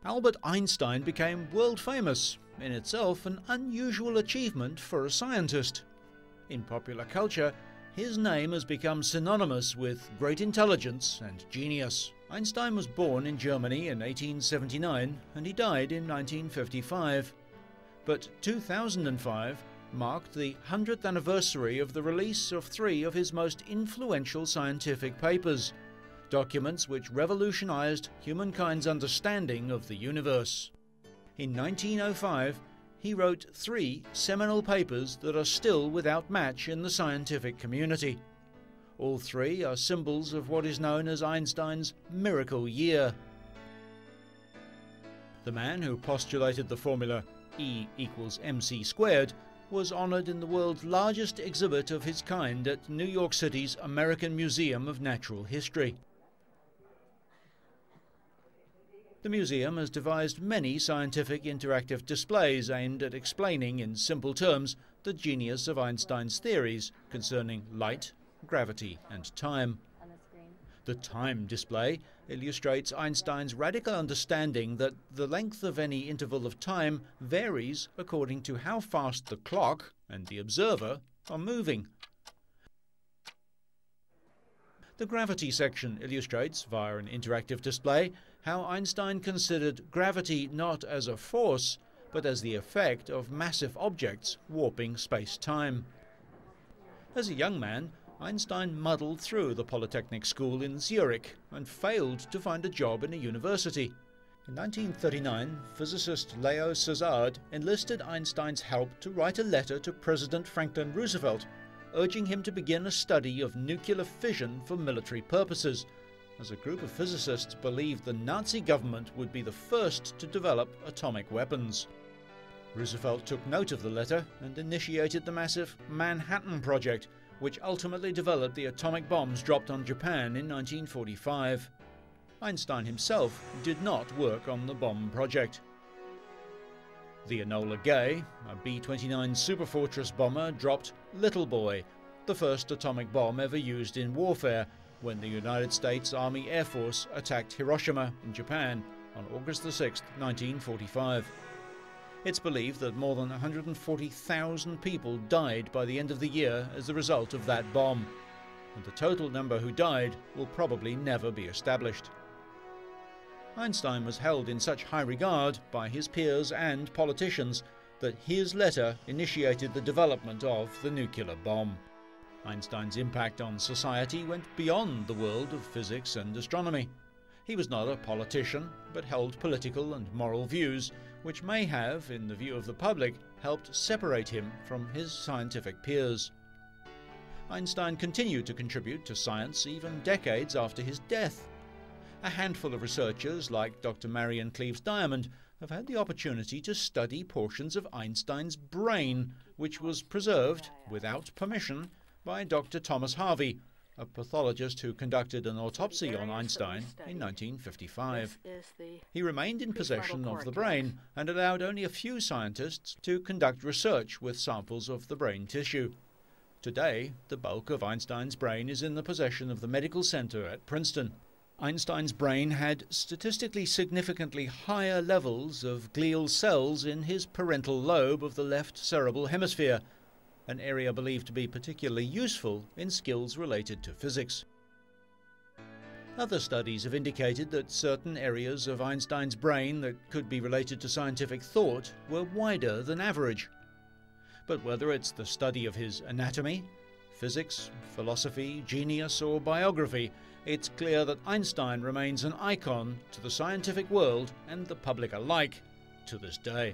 Albert Einstein became world famous, in itself an unusual achievement for a scientist. In popular culture, his name has become synonymous with great intelligence and genius. Einstein was born in Germany in 1879 and he died in 1955. But 2005 marked the 100th anniversary of the release of 3 of his most influential scientific papers, documents which revolutionized humankind's understanding of the universe. In 1905, he wrote 3 seminal papers that are still without match in the scientific community. All 3 are symbols of what is known as Einstein's miracle year. The man who postulated the formula E equals mc squared was honored in the world's largest exhibit of his kind at New York City's American Museum of Natural History. The museum has devised many scientific interactive displays aimed at explaining in simple terms the genius of Einstein's theories concerning light, gravity and time. The time display illustrates Einstein's radical understanding that the length of any interval of time varies according to how fast the clock and the observer are moving. The gravity section illustrates, via an interactive display, how Einstein considered gravity not as a force, but as the effect of massive objects warping space-time. As a young man, Einstein muddled through the Polytechnic School in Zurich and failed to find a job in a university. In 1939, physicist Leo Szilard enlisted Einstein's help to write a letter to President Franklin Roosevelt, urging him to begin a study of nuclear fission for military purposes, as a group of physicists believed the Nazi government would be the first to develop atomic weapons. Roosevelt took note of the letter and initiated the massive Manhattan Project, which ultimately developed the atomic bombs dropped on Japan in 1945. Einstein himself did not work on the bomb project. The Enola Gay, a B-29 Superfortress bomber, dropped Little Boy, the first atomic bomb ever used in warfare, when the United States Army Air Force attacked Hiroshima in Japan on August 6, 1945. It's believed that more than 140,000 people died by the end of the year as a result of that bomb, and the total number who died will probably never be established. Einstein was held in such high regard by his peers and politicians that his letter initiated the development of the nuclear bomb. Einstein's impact on society went beyond the world of physics and astronomy. He was not a politician, but held political and moral views which may have, in the view of the public, helped separate him from his scientific peers. Einstein continued to contribute to science even decades after his death. A handful of researchers, like Dr. Marion Cleaves Diamond, have had the opportunity to study portions of Einstein's brain, which was preserved, without permission, by Dr. Thomas Harvey, a pathologist who conducted an autopsy on Einstein in 1955. He remained in possession of the brain and allowed only a few scientists to conduct research with samples of the brain tissue. Today, the bulk of Einstein's brain is in the possession of the Medical Center at Princeton. Einstein's brain had statistically significantly higher levels of glial cells in his parental lobe of the left cerebral hemisphere, an area believed to be particularly useful in skills related to physics. Other studies have indicated that certain areas of Einstein's brain that could be related to scientific thought were wider than average. But whether it's the study of his anatomy, physics, philosophy, genius, or biography, it's clear that Einstein remains an icon to the scientific world and the public alike to this day.